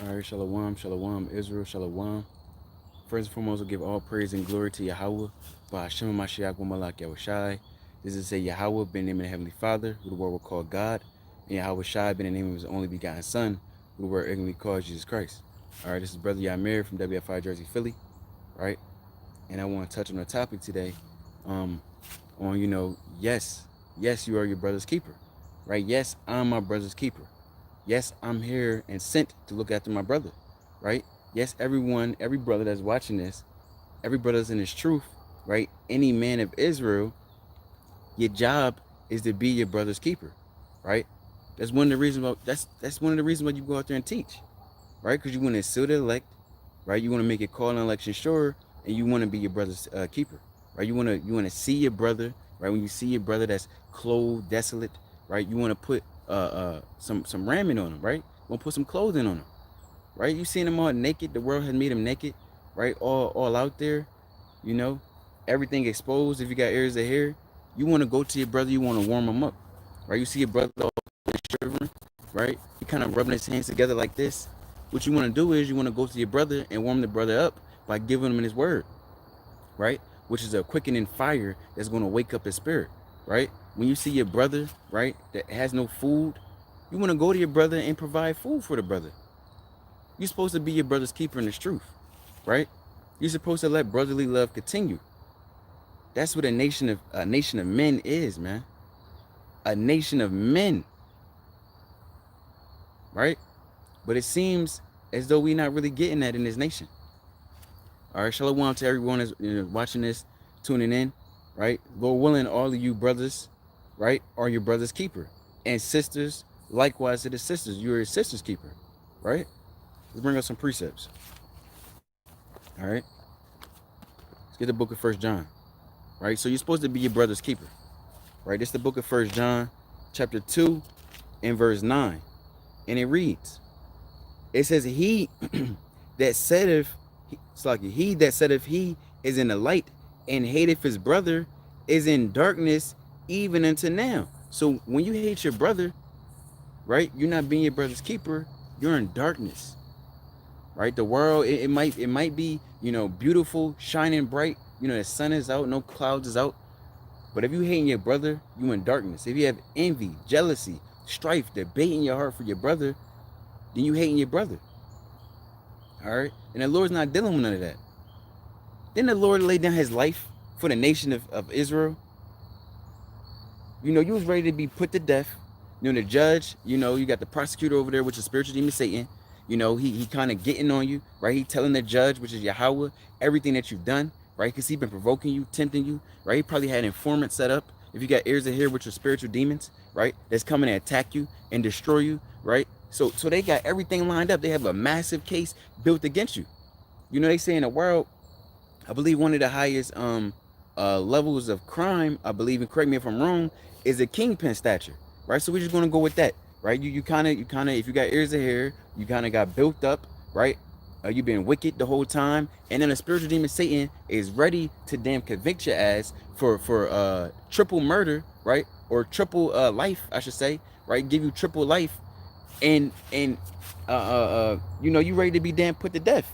All right, shalom, shalom, Israel, shalom. First and foremost, we'll give all praise and glory to Yahweh, by Hashem Mashiach Malak Yahushai. This is a Yahweh, been named the Heavenly Father, who the world will call God, and Yahweh Shai, been the name of his only begotten Son, who the world ignorantly calls Jesus Christ. All right, this is Brother Yamir from WFI Jersey, Philly, right? And I want to touch on a topic today, on, yes, you are your brother's keeper, right? Yes, I'm my brother's keeper. Yes, I'm here and sent to look after my brother, right? Yes, everyone, every brother that's watching this, every brother's in his truth, right? Any man of Israel, your job is to be your brother's keeper, right? That's one of the reasons why that's one of the reasons why you go out there and teach, right? Because you want to seal the elect, right? You want to make it call an election sure, and you want to be your brother's keeper, right? You want to see your brother, right? When you see your brother that's clothed, desolate, right? You want to put some raiment on him, right? You want to put some clothing on him, right? You seen him all naked. The world has made him naked, right? All out there, you know, everything exposed. If you got ears of hair, you want to go to your brother. You want to warm him up, right? You see your brother all shivering, right? He kind of rubbing his hands together like this. What you want to do is you want to go to your brother and warm the brother up by giving him his word, right? Which is a quickening fire that's going to wake up his spirit, right? When you see your brother, right, that has no food, you want to go to your brother and provide food for the brother. You're supposed to be your brother's keeper in this truth, right? You're supposed to let brotherly love continue. That's what a nation of men is, man. A nation of men, right? But it seems as though we're not really getting that in this nation. All right, shalom to everyone that's watching this, tuning in, right? Lord willing, all of you brothers, right, are your brother's keeper. And sisters, likewise to the sisters, you're your sister's keeper, right? Let's bring up some precepts. All right, let's get the book of First John, right? So you're supposed to be your brother's keeper, right? This is the book of First John, chapter 2, and verse 9. And it reads, it says, he that saith, he that saith he is in the light and hateth his brother is in darkness even unto now. So when you hate your brother, right, you're not being your brother's keeper, you're in darkness, right? The world, it might be, beautiful, shining bright, the sun is out, no clouds is out. But if you hate your brother, you in darkness. If you have envy, jealousy, strife, debate in your heart for your brother, then you hating your brother. All right? And the Lord's not dealing with none of that. Didn't the Lord lay down his life for the nation of Israel? You was ready to be put to death. The judge, you got the prosecutor over there, which is spiritual demon Satan. He kind of getting on you, right? He telling the judge, which is Yahweh, everything that you've done, right? Because he been provoking you, tempting you, right? He probably had informants set up. If you got ears of hair, which are spiritual demons, right? That's coming to attack you and destroy you, right? So they got everything lined up. They have a massive case built against you. They say in the world, I believe one of the highest levels of crime, I believe, and correct me if I'm wrong, is a kingpin stature, right? So we're just gonna go with that, right? You kind of, if you got ears of hair, you kind of got built up, right? You've been wicked the whole time, and then the spiritual demon Satan is ready to damn convict your ass for triple murder, right? Or triple life, I should say, right? Give you triple life, and you ready to be damn put to death,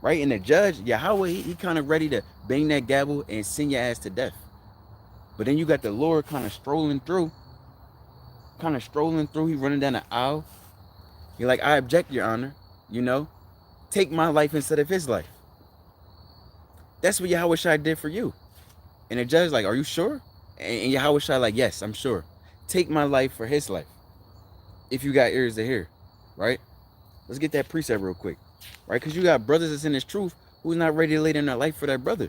right? And the judge, Yahweh, he kind of ready to bang that gavel and send your ass to death. But then you got the Lord kind of strolling through. He running down the aisle. You're like, I object, Your Honor. Take my life instead of his life. That's what Yahweh Shai did for you. And the judge's like, are you sure? And Yahweh Shai like, yes, I'm sure. Take my life for his life. If you got ears to hear, right? Let's get that precept real quick, right? Because you got brothers that's in this truth who's not ready to lay down their life for their brother,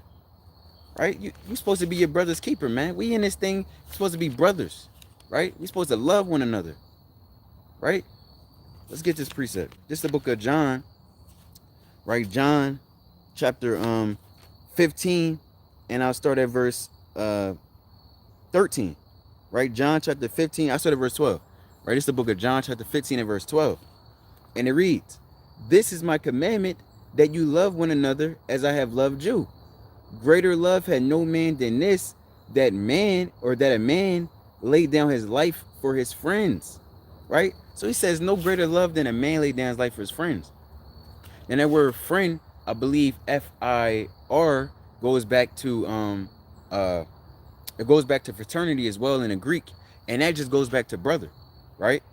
right? You supposed to be your brother's keeper, man. We in this thing supposed to be brothers, right? We supposed to love one another, right? Let's get this precept. This is the book of John, right? John chapter 15, and I'll start at verse 13, right? John chapter 15, I start at verse 12, right? This is the book of John chapter 15 and verse 12, and it reads, this is my commandment, that you love one another as I have loved you. Greater love had no man than this, that a man laid down his life for his friends, right? So he says no greater love than a man laid down his life for his friends, And that word friend, I believe FIR goes back to it goes back to fraternity as well in the Greek, and that just goes back to brother, right?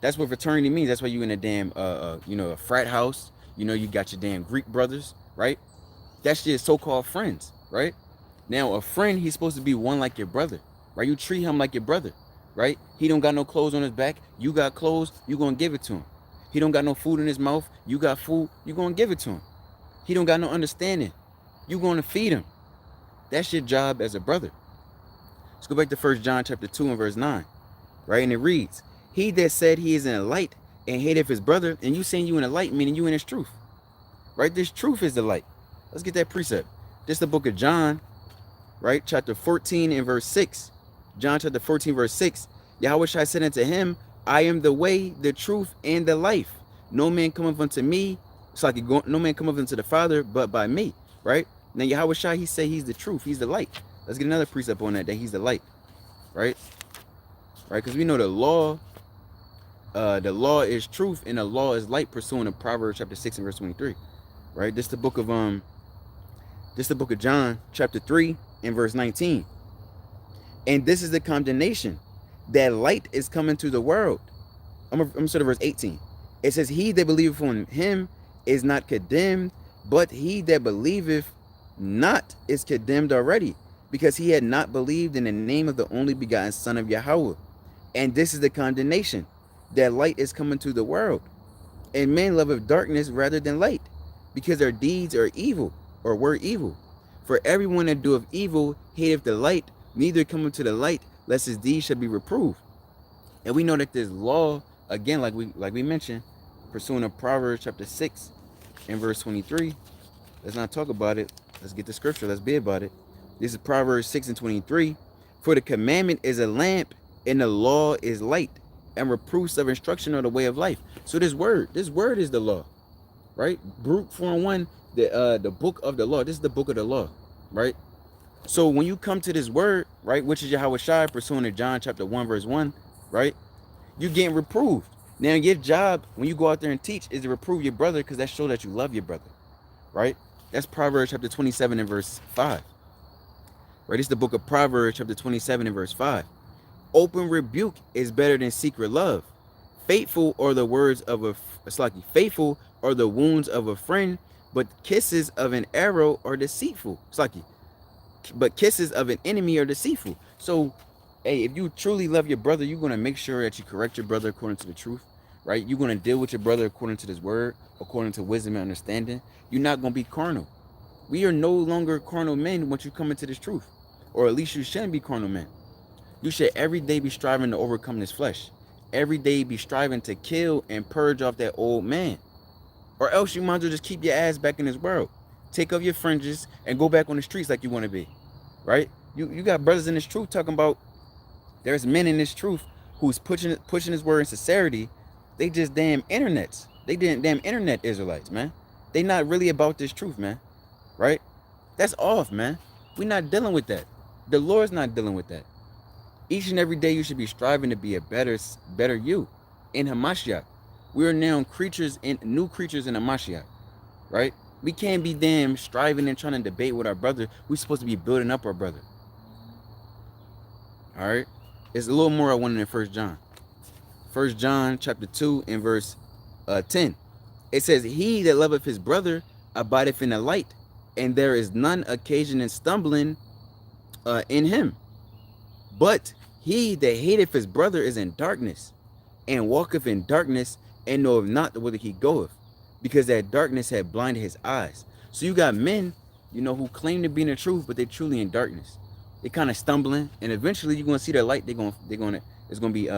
That's what fraternity means. That's why you in a damn a frat house. You got your damn Greek brothers, right? That's just so-called friends, right? Now a friend, he's supposed to be one like your brother, right? You treat him like your brother, right? He don't got no clothes on his back, you got clothes, you gonna give it to him. He don't got no food in his mouth, you got food, you gonna give it to him. He don't got no understanding, you gonna feed him. That's your job as a brother. Let's go back to 1 John chapter 2 and verse 9, right? And it reads, he that said he is in the light and hateth his brother, and you saying you in the light, meaning you in his truth, right? This truth is the light. Let's get that precept. This is the book of John, right? Chapter 14 and verse 6. John chapter 14 verse 6. Yahweh Shai said unto him, I am the way, the truth, and the life. No man cometh unto me. It's like no man cometh unto the Father but by me, right? Now Yahweh Shai, he said he's the truth, he's the light. Let's get another precept on that he's the light, right? Right, because we know the law is truth and the law is light, pursuant to Proverbs chapter 6 and verse 23, right? This is the book of John chapter 3 and verse 19. And this is the condemnation, that light is coming to the world. I'm going to start at verse 18. It says, he that believeth on him is not condemned, but he that believeth not is condemned already, because he had not believed in the name of the only begotten Son of Yahweh. And this is the condemnation, that light is coming to the world, and men loveth darkness rather than light, because their deeds are evil, or were evil. For everyone that doeth evil hateth the light, neither cometh to the light, lest his deeds shall be reproved. And we know that this law, again, like we mentioned, pursuant to Proverbs chapter 6 and verse 23. Let's not talk about it. Let's get the scripture. Let's be about it. This is Proverbs 6 and 23. For the commandment is a lamp, and the law is light, and reproofs of instruction are the way of life. So this word is the law, right? Baruch 4:1, the book of the law. This is the book of the law, right? So when you come to this word, right, which is Yahweh Shai, pursuant to John chapter 1 verse 1, right, you're getting reproved. Now your job when you go out there and teach is to reprove your brother, because that shows that you love your brother, right? That's Proverbs chapter 27 and verse 5. Right, it's the book of Proverbs chapter 27 and verse 5. Open rebuke is better than secret love. Faithful are the words of faithful are the wounds of a friend, but kisses of an arrow are deceitful. But kisses of an enemy are deceitful. So, hey, if you truly love your brother, you're going to make sure that you correct your brother according to the truth, right? You're going to deal with your brother according to this word, according to wisdom and understanding. You're not going to be carnal. We are no longer carnal men once you come into this truth, or at least you shouldn't be carnal men. You should every day be striving to overcome this flesh. Every day be striving to kill and purge off that old man, or else you might as well just keep your ass back in this world. Take off your fringes and go back on the streets like you want to be, right? You got brothers in this truth talking about there's men in this truth who's pushing his word in sincerity. They just damn internets. They damn internet Israelites, man. They not really about this truth, man, right? That's off, man. We're not dealing with that. The Lord's not dealing with that. Each and every day you should be striving to be a better you in Hamashiach. We are now new creatures in Hamashiach, right? We can't be damn striving and trying to debate with our brother. We're supposed to be building up our brother. All right? It's a little more I wanted in 1 John. 1 John chapter 2 and verse 10. It says, he that loveth his brother abideth in the light, and there is none occasion in stumbling in him. But he that hateth his brother is in darkness, and walketh in darkness, and knoweth not whither he goeth, because that darkness had blinded his eyes. So you got men, who claim to be in the truth, but they're truly in darkness. They're kind of stumbling, and eventually you're gonna see their light. It's gonna be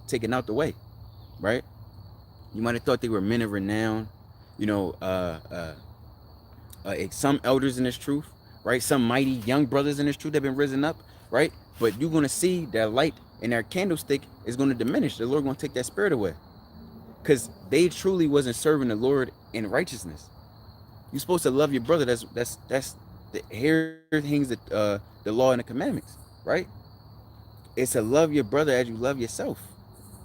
taken out the way, right? You might have thought they were men of renown, some elders in this truth, right? Some mighty young brothers in this truth that have been risen up, right? But you're going to see that light and their candlestick is going to diminish. The Lord going to take that spirit away, because they truly wasn't serving the Lord in righteousness. You're supposed to love your brother. That's here hangs the law and the commandments, right? It's to love your brother as you love yourself,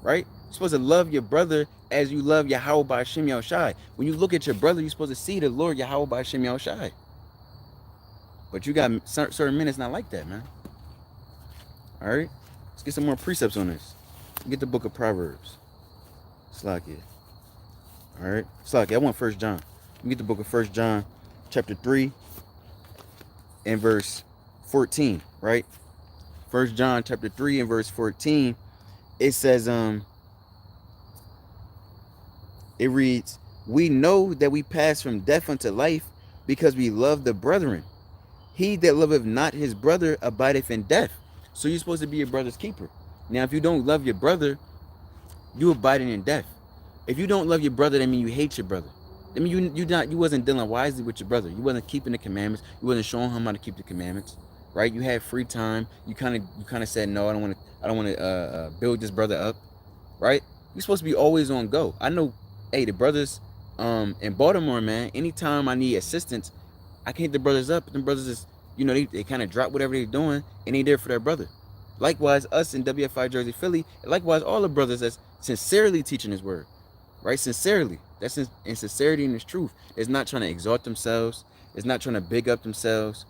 right? You're supposed to love your brother as you love Yahweh by Hashem Yahushai. When you look at your brother, you're supposed to see the Lord Yahweh by Hashem Yahushai. But you got certain men, it's not like that, man. All right? Let's get some more precepts on this. Get the book of Proverbs. Slakia. All right? Slakia, I want 1 John. Let me get the book of 1 John, chapter 3, and verse 14, right? 1 John, chapter 3, and verse 14, it says, it reads, we know that we pass from death unto life because we love the brethren. He that loveth not his brother abideth in death. So you're supposed to be your brother's keeper. Now, if you don't love your brother, you abiding in death. If you don't love your brother, that means you hate your brother. I mean, you wasn't dealing wisely with your brother. You wasn't keeping the commandments. You wasn't showing him how to keep the commandments, right? You had free time. You kind of said, no, I don't want to build this brother up, right? You're supposed to be always on go. I know, hey, the brothers in Baltimore, man, anytime I need assistance, I can hit the brothers up. The brothers is, they kind of drop whatever they're doing and they there for their brother. Likewise, us in WFI Jersey, Philly, likewise, all the brothers that's sincerely teaching his word, right? Sincerely. That's in sincerity and its truth. It's not trying to exalt themselves. It's not trying to big up themselves,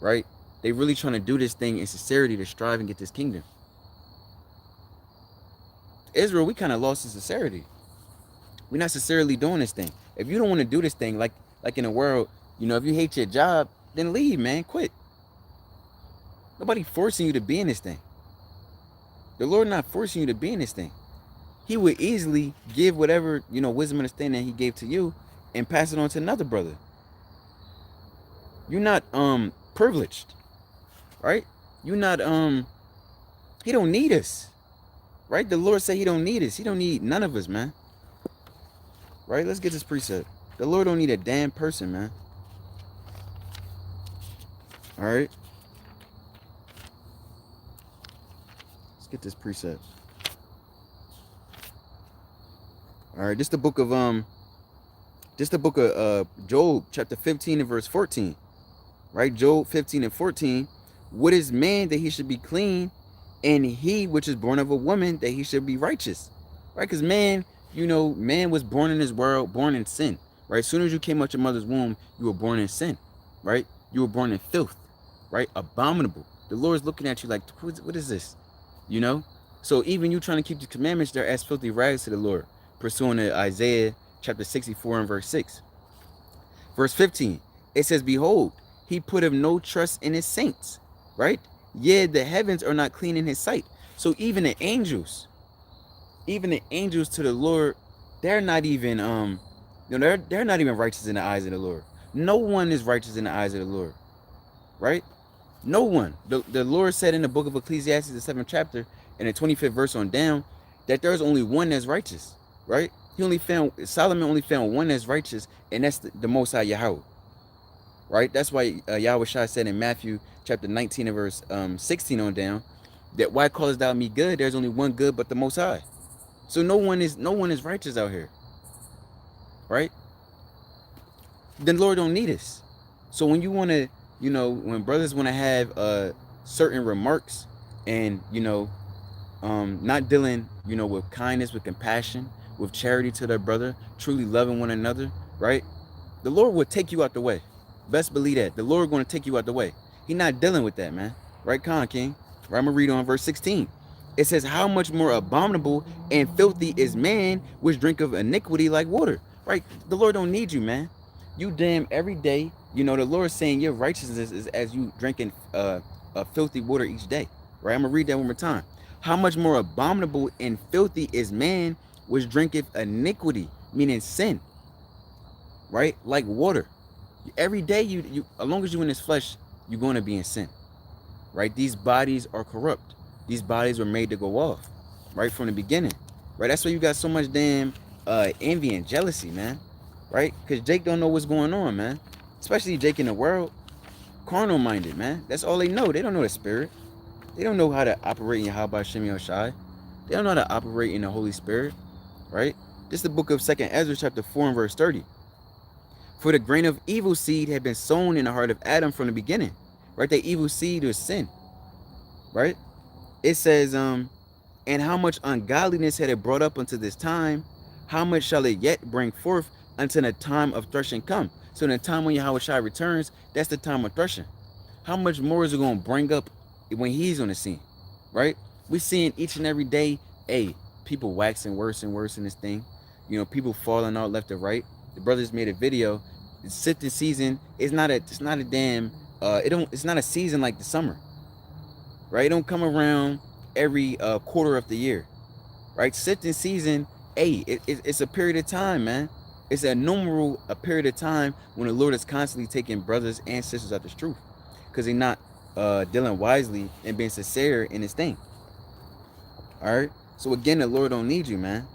right? They really trying to do this thing in sincerity to strive and get this kingdom. Israel, we kind of lost in sincerity. We're not sincerely doing this thing. If you don't want to do this thing, like in the world, if you hate your job, then leave, man. Quit. Nobody forcing you to be in this thing. The Lord not forcing you to be in this thing. He would easily give whatever, wisdom and understanding he gave to you and pass it on to another brother. You're not privileged, right? You're not he don't need us. Right? The Lord said he don't need us. He don't need none of us, man. Right? Let's get this precept. The Lord don't need a damn person, man. All right? Let's get this precept. All right, this the book of Job, chapter 15 and verse 14. Right? Job 15 and 14. What is man that he should be clean, and he which is born of a woman that he should be righteous? Right? Because man, man was born in this world, born in sin. Right? As soon as you came out your mother's womb, you were born in sin. Right? You were born in filth. Right? Abominable. The Lord's looking at you like, what is this? So even you trying to keep the commandments, they're as filthy rags to the Lord. Pursuing to Isaiah chapter 64 and verse 6. Verse 15, it says, behold, he puteth no trust in his saints, right? Yea, the heavens are not clean in his sight. So even the angels to the Lord, they're not even they're not even righteous in the eyes of the Lord. No one is righteous in the eyes of the Lord, right? No one. The Lord said in the book of Ecclesiastes, the 7th chapter, and the 25th verse on down, that there's only one that's righteous. Right? Solomon only found one that's righteous, and that's the Most High Yahweh. Right? That's why Yahweh Shai said in Matthew chapter 19 and verse 16 on down, that why callest thou me good? There's only one good but the Most High. So no one is righteous out here. Right? The Lord don't need us. So when you want to, when brothers want to have certain remarks and not dealing, with kindness, with compassion, with charity to their brother, truly loving one another, right? The Lord will take you out the way. Best believe that. The Lord going to take you out the way. He's not dealing with that, man. Right, Khan King? Right, I'm going to read on verse 16. It says, how much more abominable and filthy is man which drinketh iniquity like water. Right? The Lord don't need you, man. You damn every day, the Lord saying your righteousness is as you drinking a filthy water each day. Right? I'm going to read that one more time. How much more abominable and filthy is man which drinketh iniquity, meaning sin, right? Like water. Every day, you as long as you're in this flesh, you're going to be in sin, right? These bodies are corrupt. These bodies were made to go off, right, from the beginning, right? That's why you got so much damn envy and jealousy, man, right? Because Jake don't know what's going on, man. Especially Jake in the world, carnal-minded, man. That's all they know. They don't know the spirit. They don't know how to operate in Yahweh Hashem Yahushai. They don't know how to operate in the Holy Spirit, right? This is the book of 2nd Ezra chapter 4 and verse 30. For the grain of evil seed had been sown in the heart of Adam from the beginning, right? That evil seed was sin, right? It says, And how much ungodliness had it brought up unto this time, how much shall it yet bring forth until the time of threshing come? So in the time when Yahweh Shai returns, that's the time of threshing. How much more is it going to bring up when he's on the scene, right? We're seeing each and every day, hey, people waxing worse and worse in this thing. You know, people falling out left and right. The brothers made a video. The sifting season is not a, it's not a damn, it's not a season like the summer, right? It don't come around every quarter of the year, right? Sifting season, hey, it's a period of time, man. It's a period of time when the Lord is constantly taking brothers and sisters out this truth, because they're not dealing wisely and being sincere in this thing. All right. So again, the Lord don't need you, man.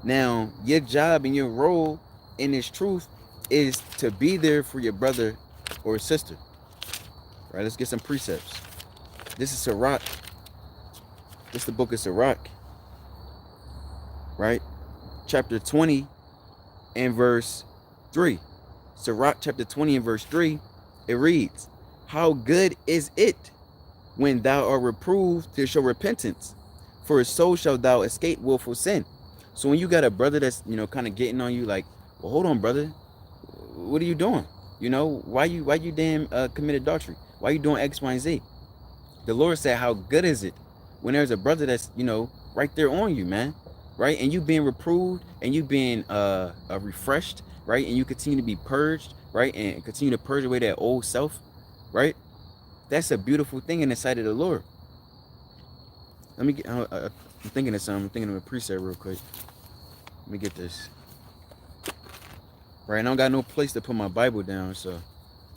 Now, your job and your role in this truth is to be there for your brother or sister. All right. Let's get some precepts. This is Sirach. This is the book of Sirach. Right. Chapter 20 and verse 3. Sirach chapter 20 and verse 3. It reads, how good is it when thou art reproved to show repentance, for so shalt thou escape willful sin. So when you got a brother that's, you know, kind of getting on you like, well, hold on, brother, what are you doing? You know, why you damn commit adultery? Why you doing X, Y, and Z? The Lord said, how good is it when there's a brother that's, you know, right there on you, man, right? And you being reproved and you being refreshed, right? And you continue to be purged, right? And continue to purge away that old self, right? That's a beautiful thing in the sight of the Lord. Let me get, I'm thinking of something. I'm thinking of a precept real quick. Let me get this. Right, I don't got no place to put my Bible down, so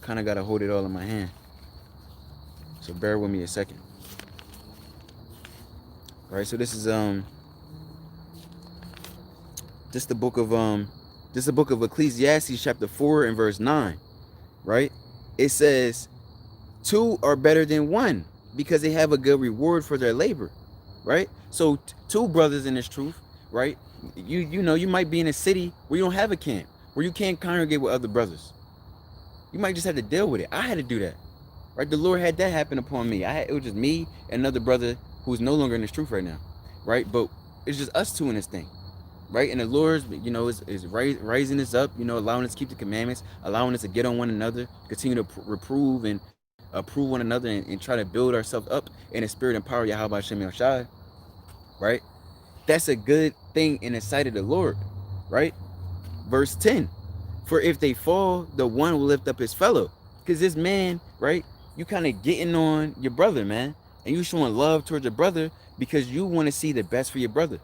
kind of got to hold it all in my hand. So bear with me a second. All right, so this is the book of Ecclesiastes chapter 4 and verse 9, right? It says, two are better than one because they have a good reward for their labor, right? So two brothers in this truth, right? You know, you might be in a city where you don't have a camp, where you can't congregate with other brothers. You might just have to deal with it. I had to do that, right? The Lord had that happen upon me. It was just me and another brother who's no longer in this truth right now, right? But it's just us two in this thing, right? And the Lord, you know, is raising us up, you know, allowing us to keep the commandments, allowing us to get on one another, continue to reprove and approve one another, and try to build ourselves up in the spirit and power of Yahweh Shem Yoshai, right? That's a good thing in the sight of the Lord, right? Verse 10, for if they fall, the one will lift up his fellow. Because this man, right, you kind of getting on your brother, man, and you showing love towards your brother because you want to see the best for your brother.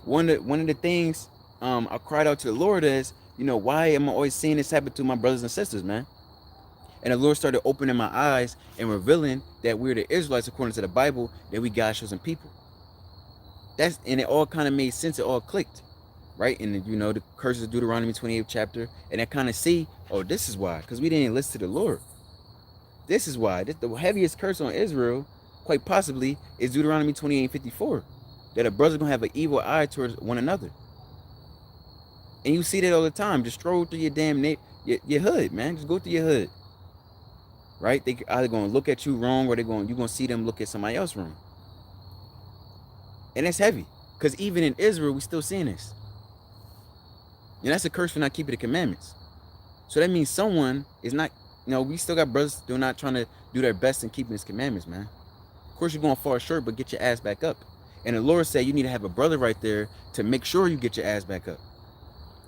One of the things I cried out to the Lord is, you know, why am I always seeing this happen to my brothers and sisters, man? And the Lord started opening my eyes and revealing that we're the Israelites according to the Bible, that we God's chosen people. And it all kind of made sense. It all clicked, right? And you know, the curses of Deuteronomy 28th chapter, and I kind of see, oh, this is why, because we didn't listen to the Lord. This is why. The heaviest curse on Israel, quite possibly, is Deuteronomy 28:54, that a brother's gonna have an evil eye towards one another. And you see that all the time. Just stroll through your damn your hood, man. Just go through your hood, right? They either gonna look at you wrong, or you're gonna see them look at somebody else wrong. And that's heavy, because even in Israel, we still seeing this. And that's a curse for not keeping the commandments. So that means someone is not, you know, we still got brothers still not trying to do their best in keeping his commandments, man. Of course, you're going to fall short, but get your ass back up. And the Lord said you need to have a brother right there to make sure you get your ass back up.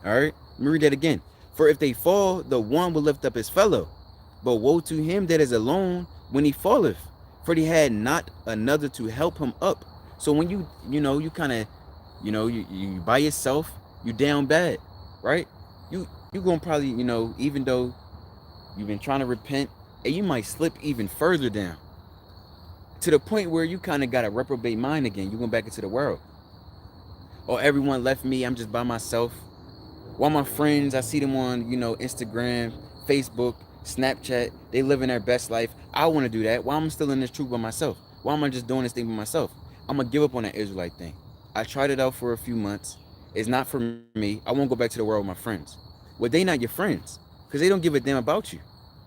All right? Let me read that again. For if they fall, the one will lift up his fellow. But woe to him that is alone when he falleth, for he had not another to help him up. So when you kind of, you by yourself, you down bad, right? You gonna probably, even though you've been trying to repent, and you might slip even further down to the point where you kind of got a reprobate mind again. You going back into the world. Or everyone left me, I'm just by myself. While my friends, I see them on, Instagram, Facebook, Snapchat, they living their best life. I want to do that. Why am I still in this truth by myself? Why am I just doing this thing by myself? I'm going to give up on that Israelite thing. I tried it out for a few months. It's not for me. I won't go back to the world with my friends. Well, they not your friends because they don't give a damn about you.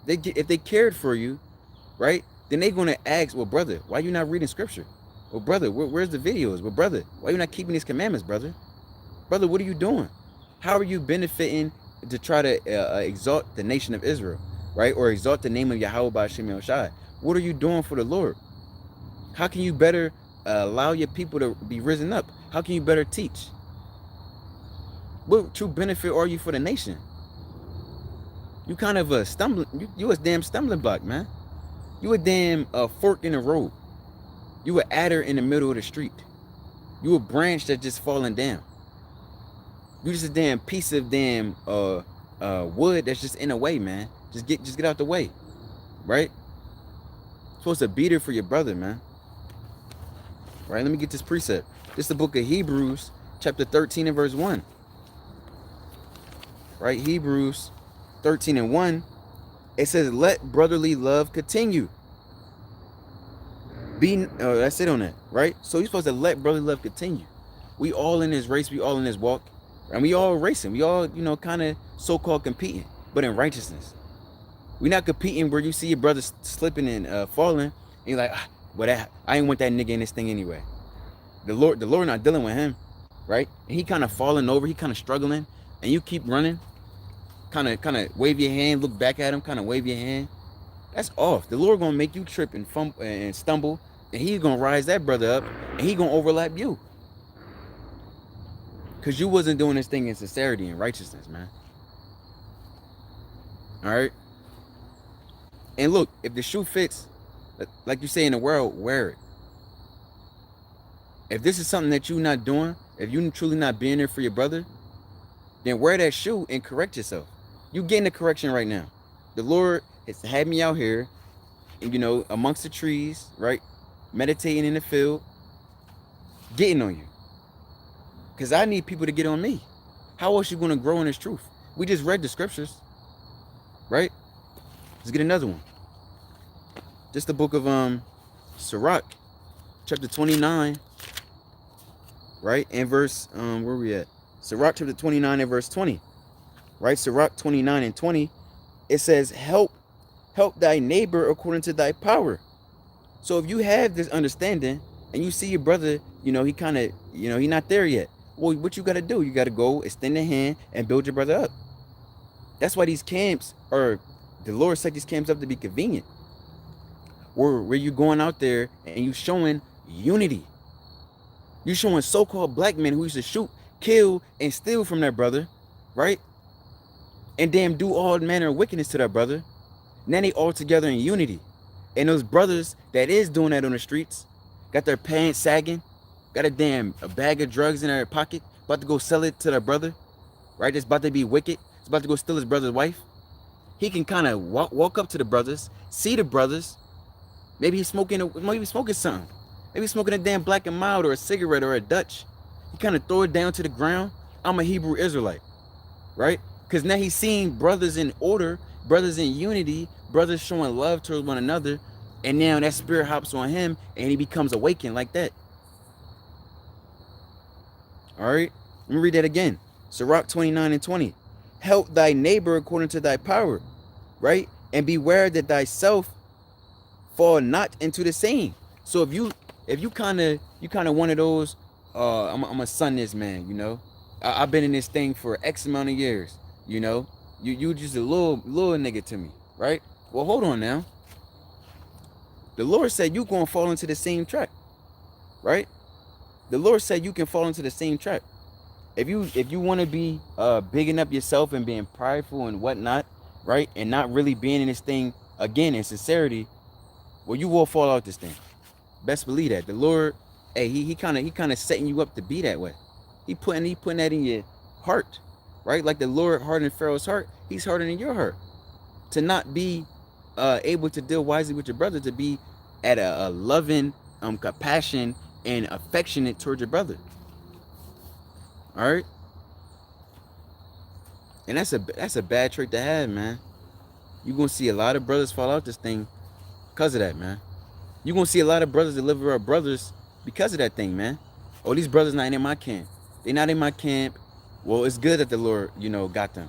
If they cared for you, right, then they're gonna ask, well, brother, why you not reading scripture? Well, brother, where's the videos? Well, brother, why you not keeping these commandments, brother? Brother, what are you doing? How are you benefiting to try to exalt the nation of Israel, right? Or exalt the name of Yahweh by Shem Shai? What are you doing for the Lord? How can you better allow your people to be risen up? How can you better teach? What true benefit are you for the nation? You kind of a stumbling, you a damn stumbling block, man. You a damn fork in the road. You a adder in the middle of the street. You a branch that's just falling down. You just a damn piece of damn wood that's just in the way, man. Just get out the way, right? Supposed to be there for your brother, man. Right? Let me get this precept. This is the book of Hebrews, chapter 13 and verse 1. Right? Hebrews 13 and 1. It says, let brotherly love continue. That's it on that, right? So you're supposed to let brotherly love continue. We all in this race, we all in this walk, and we all racing. We all, kind of so-called competing, but in righteousness. We're not competing where you see your brother slipping and falling, and you're like, I ain't want that nigga in this thing anyway. The Lord not dealing with him, right? And he kind of falling over, he kind of struggling, and you keep running, kind of wave your hand, look back at him, kind of wave your hand. That's off. The Lord gonna make you trip and fumble and stumble, and he's gonna rise that brother up, and he gonna overlap you. Because you wasn't doing this thing in sincerity and righteousness, man. All right? And look, if the shoe fits, like you say in the world, wear it. If this is something that you're not doing, if you're truly not being there for your brother, then wear that shoe and correct yourself. You getting the correction right now. The Lord has had me out here, amongst the trees, right? Meditating in the field, getting on you. Because I need people to get on me. How else you going to grow in this truth? We just read the scriptures, right? Let's get another one. Just the book of Sirach, chapter 29, right? And verse, where we at? Sirach chapter 29 and verse 20, right? Sirach 29 and 20, it says, help thy neighbor according to thy power. So if you have this understanding and you see your brother, he kind of, he not there yet. Well, what you got to do? You got to go extend a hand and build your brother up. That's why these camps the Lord set these camps up to be convenient. Where you going out there and you showing unity. You showing so-called black men who used to shoot, kill, and steal from their brother, right? And damn do all manner of wickedness to their brother. Now they all together in unity. And those brothers that is doing that on the streets, got their pants sagging, got a bag of drugs in their pocket, about to go sell it to their brother, right? It's about to be wicked. It's about to go steal his brother's wife. He can kind of walk up to the brothers, see the brothers. Maybe he's smoking something. Maybe he's smoking a damn Black and Mild or a cigarette or a Dutch. He kind of throw it down to the ground. I'm a Hebrew Israelite, right? Because now he's seeing brothers in order, brothers in unity, brothers showing love towards one another. And now that spirit hops on him and he becomes awakened like that. All right, let me read that again. Sirach 29 and 20. Help thy neighbor according to thy power, right? And beware that thyself fall not into the same. So if you kind of one of those, I'm a son this man, I've been in this thing for X amount of years, you just a little nigga to me, right? Well, hold on now. The Lord said you gonna fall into the same trap, right? The Lord said you can fall into the same trap. If you want to be bigging up yourself and being prideful and whatnot, right, and not really being in this thing again in sincerity, well, you will fall out this thing. Best believe that. The Lord, hey, he kind of setting you up to be that way. He putting that in your heart, right? Like the Lord hardened Pharaoh's heart, he's hardening your heart to not be able to deal wisely with your brother, to be at a loving compassion and affectionate towards your brother. All right, and that's a bad trait to have, man. You're gonna see a lot of brothers fall out this thing because of that, man. You're gonna see a lot of brothers deliver up brothers because of that thing, man. Oh, these brothers not in my camp. They're not in my camp. Well, it's good that the Lord, got them.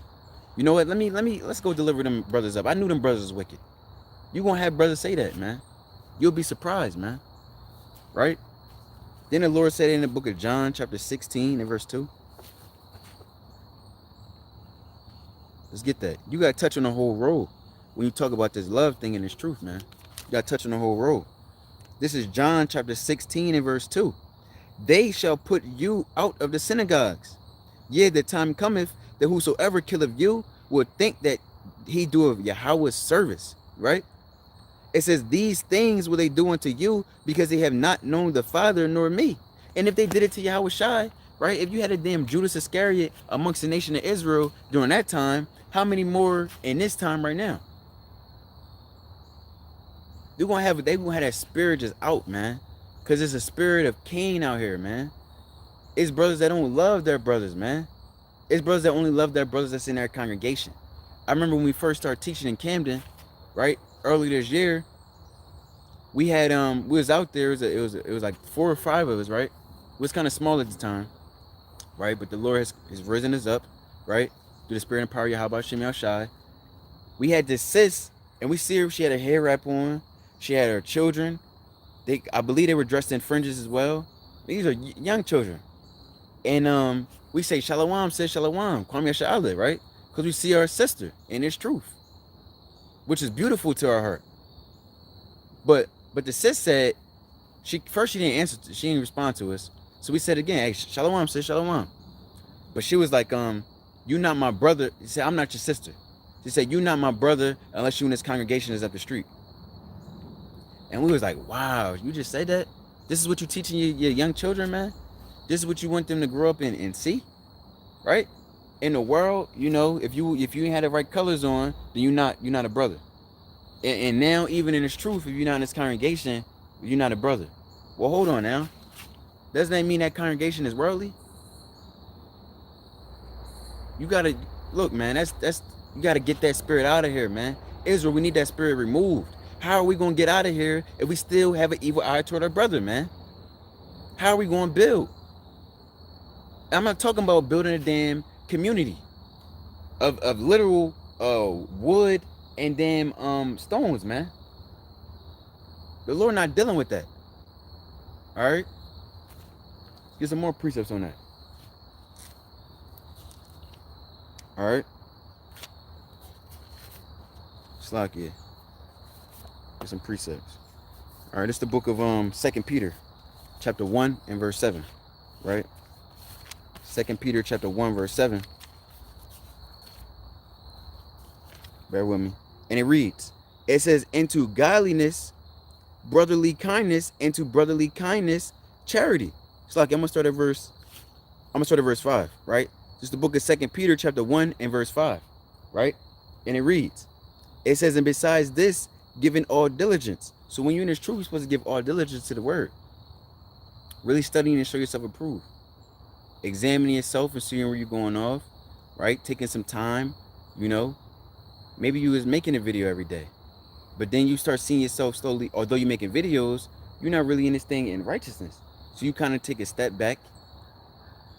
You know what? Let's go deliver them brothers up. I knew them brothers was wicked. You gonna have brothers say that, man. You'll be surprised, man. Right? Then the Lord said in the book of John, chapter 16 and verse 2. Let's get that. You got to touch on the whole road when you talk about this love thing and this truth, man. You got to touch on the whole road. This is John chapter 16 and verse 2. They shall put you out of the synagogues. Yea, the time cometh that whosoever killeth you will think that he doeth Yahweh's service. Right? It says, these things will they do unto you because they have not known the Father nor me. And if they did it to Yahweh Shai, right? If you had a damn Judas Iscariot amongst the nation of Israel during that time, how many more in this time right now? They gonna have that spirit just out, man. Cause it's a spirit of Cain out here, man. It's brothers that don't love their brothers, man. It's brothers that only love their brothers that's in their congregation. I remember when we first started teaching in Camden, right? Early this year, we had we was out there. It was like 4 or 5 of us, right? It was kind of small at the time, right? But the Lord has risen us up, right? Through the spirit and power of Yahweh Shem Shai. We had this sis, and we see her. She had a hair wrap on. She had her children. I believe they were dressed in fringes as well. These are young children, and we say Shalom, says Shalom, Kwame Yasha'Allah, right? Because we see our sister in this truth, which is beautiful to our heart. But the sis said, she didn't answer, she didn't respond to us. So we said again, hey, Shalom, sis, Shalom. But she was like, you not my brother. She said, I'm not your sister. She said, you not my brother unless you in this congregation is up the street. And we was like, wow, you just said that? This is what you teaching your young children, man? This is what you want them to grow up in and see? Right? In the world, you know, if you ain't had the right colors on, then you're not a brother. And now, even in this truth, if you're not in this congregation, you're not a brother. Well, hold on now. Doesn't that mean that congregation is worldly? You gotta look, man. That's you gotta get that spirit out of here, man. Israel, we need that spirit removed. How are we gonna get out of here if we still have an evil eye toward our brother, man? How are we gonna build? I'm not talking about building a damn community of literal wood and damn stones, man. The Lord not dealing with that. All right, get some more precepts on that. All right, Slakia, get some precepts. All right, it's the book of 2 Peter chapter 1 and verse 7, right? 2 Peter chapter 1 verse 7. Bear with me. And it reads, it says, into godliness, brotherly kindness, into brotherly kindness, charity. It's like I'm gonna start at verse 5, right? This is the book of 2 Peter chapter 1 and verse 5, right? And it reads, it says, and besides this, giving all diligence. So when you're in this truth, you're supposed to give all diligence to the word. Really studying and show yourself approved. Examining yourself and seeing where you're going off, right? Taking some time, you know. Maybe you was making a video every day, but then you start seeing yourself slowly, although you're making videos, you're not really in this thing in righteousness. So you kind of take a step back,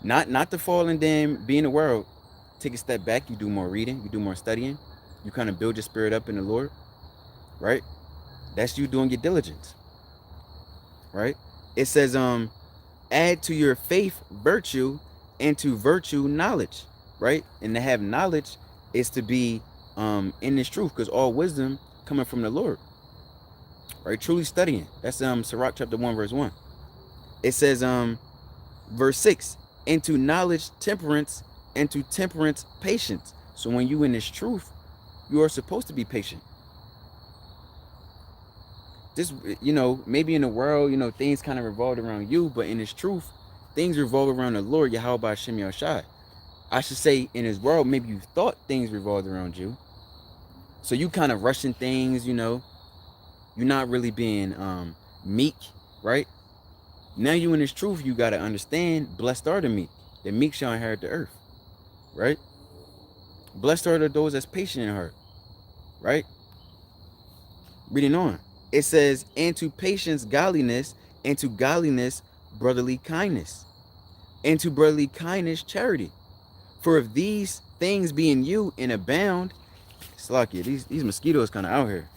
not to fall and then be in the world. Take a step back, you do more reading, you do more studying, you kind of build your spirit up in the Lord, right? That's you doing your diligence, right? It says, add to your faith virtue, and to virtue knowledge, right? And to have knowledge is to be in this truth, because all wisdom coming from the Lord, right? Truly studying. That's Sirach chapter 1 verse 1. It says verse 6, into knowledge temperance, and to temperance patience. So when you in this truth, you are supposed to be patient. This, you know, maybe in the world, you know, things kind of revolve around you, but in this truth, things revolve around the Lord, Yahweh Shem Yahshai. I should say, in his world, maybe you thought things revolved around you. So you kind of rushing things, you know. You're not really being meek, right? Now you in this truth, you got to understand, blessed are the meek. The meek shall inherit the earth, right? Blessed are those that's patient in heart, right? Reading on. It says, and to patience, godliness, and to godliness, brotherly kindness, and to brotherly kindness, charity. For if these things be in you and abound, Slakia, these mosquitoes kind of out here.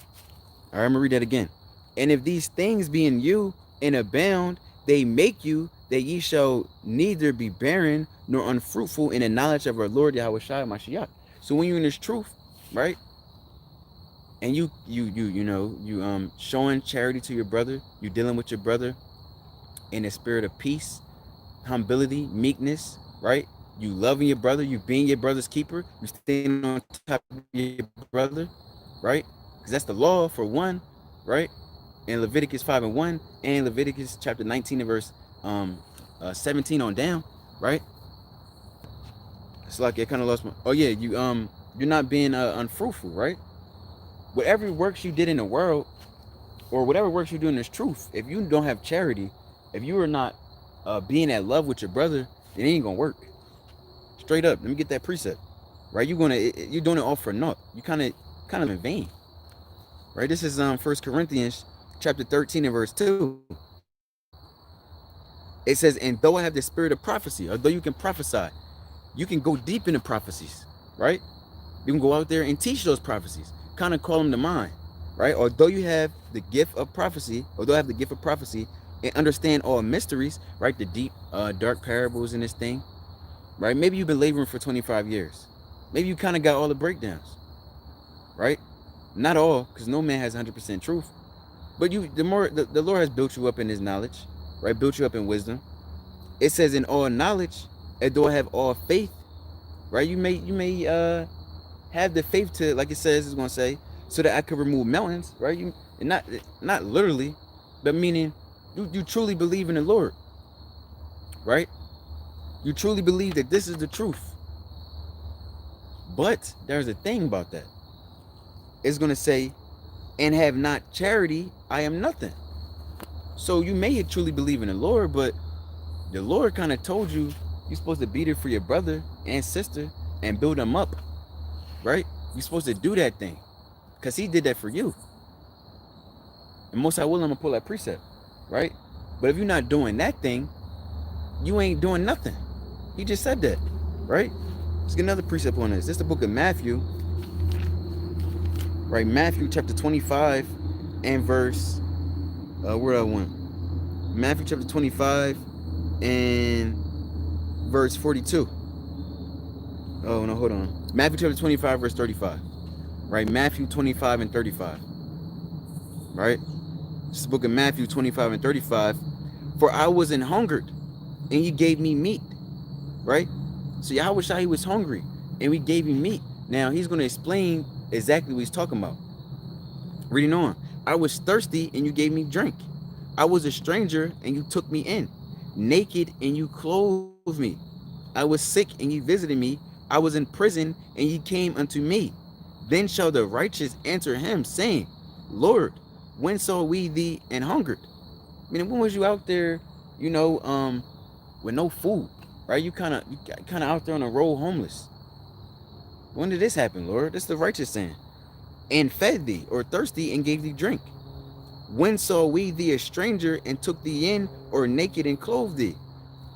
All right, I'm gonna read that again. And if these things be in you and abound, they make you that ye shall neither be barren nor unfruitful in the knowledge of our Lord Yahweh Shai Mashiach. So when you're in this truth, right? And you showing charity to your brother, you dealing with your brother in a spirit of peace, humility, meekness, right? You loving your brother, you being your brother's keeper, you staying on top of your brother, right? Because that's the law for one, right? In Leviticus 5:1 and Leviticus chapter 19 and verse 17 on down, right? It's like I kind of lost my. Oh yeah, you're not being unfruitful, right? Whatever works you did in the world, or whatever works you do in this truth, if you don't have charity, if you are not being at love with your brother, it ain't gonna work. Straight up, let me get that precept, right? You're doing it all for naught. You kind of in vain, right? This is 1 Corinthians chapter 13 and verse 2. It says, and though I have the spirit of prophecy, or though you can prophesy, you can go deep into prophecies, right? You can go out there and teach those prophecies, kind of call them to mind, right? Although you have the gift of prophecy, and understand all mysteries, right? The deep, dark parables in this thing, right? Maybe you've been laboring for 25 years. Maybe you kind of got all the breakdowns, right? Not all, because no man has 100% truth. But the Lord has built you up in his knowledge, right? Built you up in wisdom. It says in all knowledge, and though I have all faith, right? You may have the faith to, like it says, it's gonna say, so that I could remove mountains, right? You not literally, but meaning you truly believe in the Lord, right? You truly believe that this is the truth. But there's a thing about that. It's gonna say, and have not charity, I am nothing. So you may truly believe in the Lord, but the Lord kind of told you you're supposed to be there for your brother and sister and build them up, right? You're supposed to do that thing because he did that for you. And most I will, I'm gonna pull that precept, right? But if you're not doing that thing, you ain't doing nothing. He just said that, right? Let's get another precept on this. This is the book of Matthew, right? Matthew chapter 25 and verse, where I went? Matthew chapter 25 and verse 42. Oh, no, hold on. Matthew chapter 25, verse 35. Right? Matthew 25 and 35. Right? This is the book of Matthew 25 and 35. For I was an hungered, and you gave me meat. Right? So Yahweh Shai was hungry, and we gave him meat. Now, he's going to explain exactly what he's talking about. Reading on. I was thirsty, and you gave me drink. I was a stranger, and you took me in. Naked, and you clothed me. I was sick, and you visited me. I was in prison, and ye came unto me. Then shall the righteous answer him, saying, Lord, when saw we thee and hungered? I mean, when was you out there, with no food, right? You kind of out there on the road homeless. When did this happen, Lord? This is the righteous saying. And fed thee, or thirsty, and gave thee drink. When saw we thee a stranger, and took thee in, or naked, and clothed thee?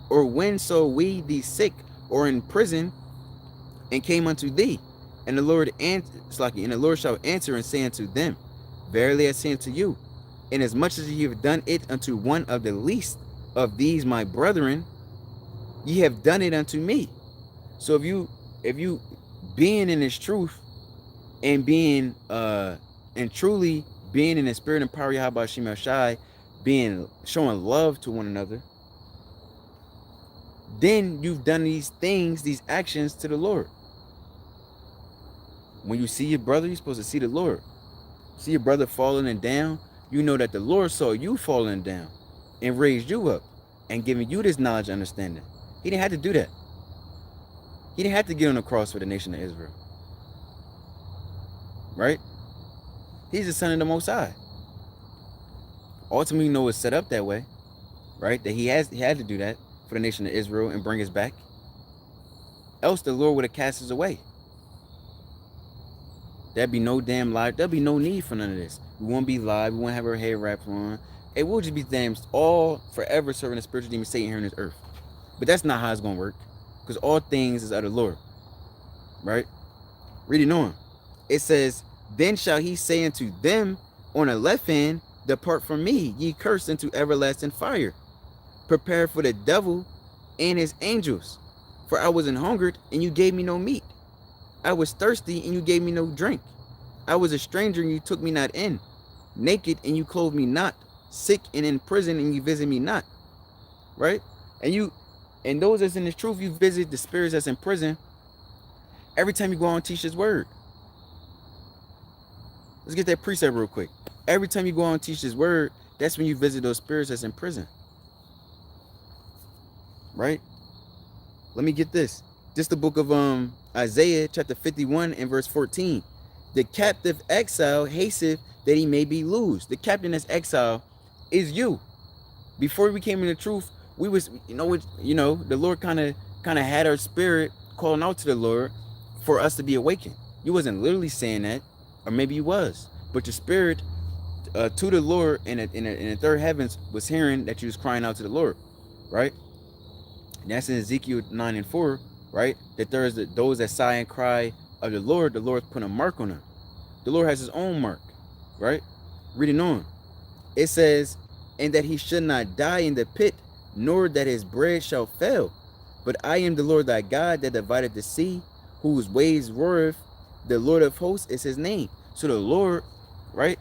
Or when saw we thee sick, or in prison, and came unto thee? And the Lord shall answer and say unto them, Verily I say unto you, inasmuch as ye have done it unto one of the least of these my brethren, ye have done it unto me. So if you being in this truth and being and truly being in the spirit and power of Yahweh Shem Shai, showing love to one another, then you've done these things, these actions to the Lord. When you see your brother, you're supposed to see the Lord. See your brother falling and down, you know that the Lord saw you falling down and raised you up and giving you this knowledge and understanding. He didn't have to do that. He didn't have to get on the cross for the nation of Israel. Right? He's the son of the Most High. Ultimately, it's set up that way. Right? That he had to do that for the nation of Israel and bring us back. Else the Lord would have cast us away. There'd be no damn lie. There'd be no need for none of this. We won't be live. We won't have our hair wrapped on. It will just be damn all forever serving the spiritual demon Satan here on this earth. But that's not how it's going to work. Because all things is of the Lord. Right? Reading on. It says, Then shall he say unto them on the left hand, Depart from me, ye cursed, into everlasting fire, prepared for the devil and his angels. For I was an hungered, and you gave me no meat. I was thirsty, and you gave me no drink. I was a stranger, and you took me not in. Naked, and you clothed me not. Sick and in prison, and you visit me not. Right? And those that's in this truth, you visit the spirits that's in prison every time you go out and teach this word. Let's get that precept real quick. Every time you go out and teach this word, that's when you visit those spirits that's in prison. Right? Let me get this. This is the book of Isaiah chapter 51 and verse 14. The captive exile hasteth that he may be loosed. The captain that's exile is you. Before we came in the truth, we was, the Lord kind of had our spirit calling out to the Lord for us to be awakened. You wasn't literally saying that, or maybe you was, but your spirit to the Lord in the third heavens was hearing that you was crying out to the Lord, right? And that's in Ezekiel 9 and 4, right? That there is those that sigh and cry of the Lord put a mark on them. The Lord has his own mark, right? Reading on. It says, and that he should not die in the pit, nor that his bread shall fail. But I am the Lord thy God that divided the sea, whose waves roareth. The Lord of hosts is his name. So the Lord, right?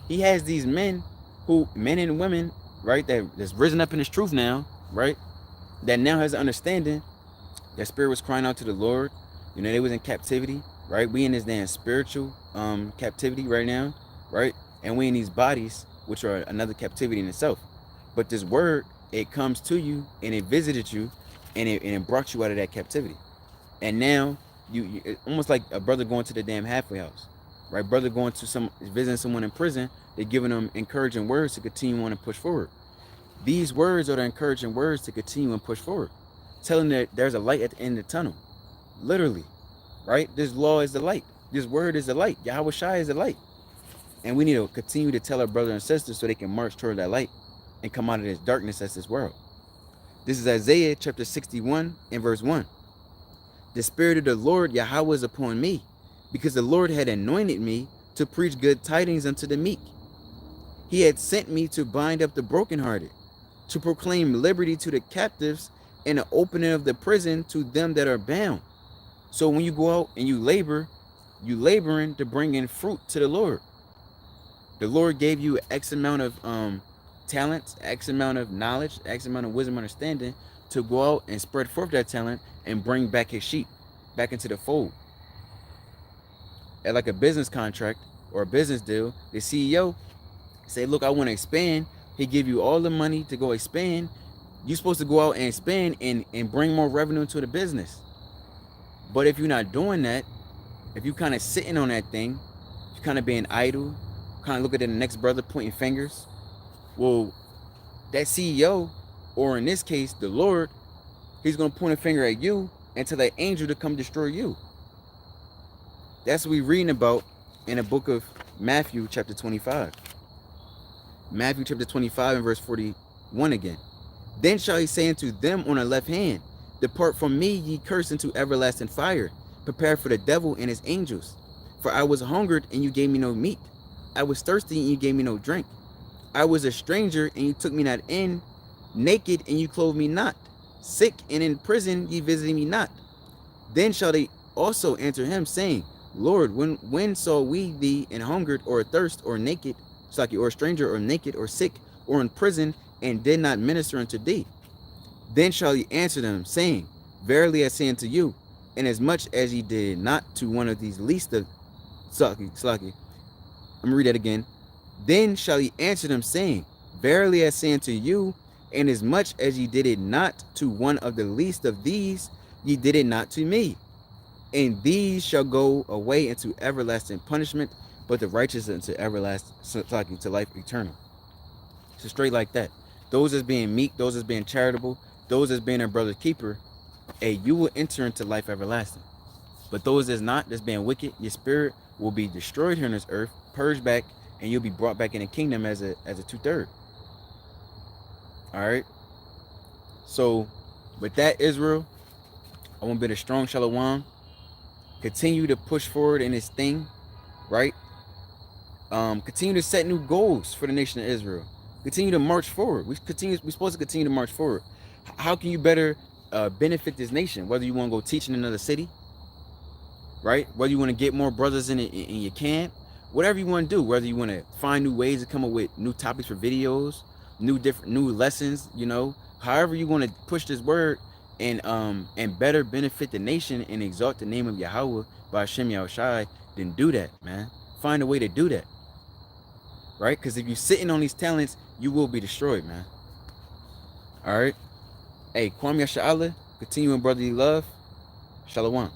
He has these men and women, right? That's risen up in his truth now, right? That now has an understanding. That spirit was crying out to the Lord. They was in captivity, right? We in this damn spiritual captivity right now, right? And we in these bodies, which are another captivity in itself. But this word, it comes to you and it visited you and it brought you out of that captivity. And now you almost like a brother going to the damn halfway house, right? Brother going to visiting someone in prison, they're giving them encouraging words to continue on and push forward. These words are the encouraging words to continue and push forward, telling that there's a light at the end of the tunnel, literally, right? This law is the light. This word is the light. Yahweh Shai is the light. And we need to continue to tell our brothers and sisters so they can march toward that light and come out of this darkness that's this world. This is Isaiah chapter 61 and verse 1. The Spirit of the Lord Yahweh is upon me, because the Lord had anointed me to preach good tidings unto the meek. He had sent me to bind up the brokenhearted, to proclaim liberty to the captives, and the opening of the prison to them that are bound. So when you go out and you laboring to bring in fruit to the Lord. The Lord gave you X amount of talents, X amount of knowledge, X amount of wisdom, understanding to go out and spread forth that talent and bring back his sheep back into the fold. At like a business contract or a business deal, the CEO say, look, I want to expand. He give you all the money to go expand. You're supposed to go out and expand and bring more revenue into the business. But if you're not doing that, if you kind of sitting on that thing, if you're kind of being idle, kind of looking at the next brother pointing fingers, well, that CEO, or in this case, the Lord, he's going to point a finger at you and tell that angel to come destroy you. That's what we're reading about in the book of Matthew chapter 25. Matthew chapter 25 and verse 41 again. Then shall he say unto them on the left hand, depart from me, ye cursed, into everlasting fire, prepared for the devil and his angels. For I was hungered, and you gave me no meat. I was thirsty, and you gave me no drink. I was a stranger, and you took me not in. Naked, and you clothed me not. Sick and in prison, ye visited me not. Then shall they also answer him, saying, Lord, when saw we thee in hungered, or athirst, or naked, or a stranger, or naked, or sick, or in prison, and did not minister unto thee? Then shall he answer them, saying, Verily I say unto you, inasmuch as ye did not to one of these least of Slaki. I'm gonna read that again. Then shall he answer them, saying, Verily I say unto you, inasmuch as ye did it not to one of the least of these, ye did it not to me. And these shall go away into everlasting punishment, but the righteous into everlasting, to life eternal. So straight like that. Those as being meek, those as being charitable, those as being a brother's keeper, you will enter into life everlasting. But those that's not, that's being wicked, your spirit will be destroyed here on this earth, purged back, and you'll be brought back in the kingdom as a 2/3. All right. So with that, Israel, I want to bid a strong shalom. Continue to push forward in this thing, right? Continue to set new goals for the nation of Israel. Continue to march forward. We're supposed to continue to march forward. How can you better benefit this nation? Whether you want to go teach in another city, right? Whether you want to get more brothers in your camp, whatever you want to do. Whether you want to find new ways to come up with new topics for videos, new lessons. You know, however you want to push this word and better benefit the nation and exalt the name of Yahweh by Hashem Yahushai, then do that, man. Find a way to do that, right? Because if you're sitting on these talents, you will be destroyed, man. All right. Hey, Kwame Yasha'Allah, continue in brotherly love. Shalom.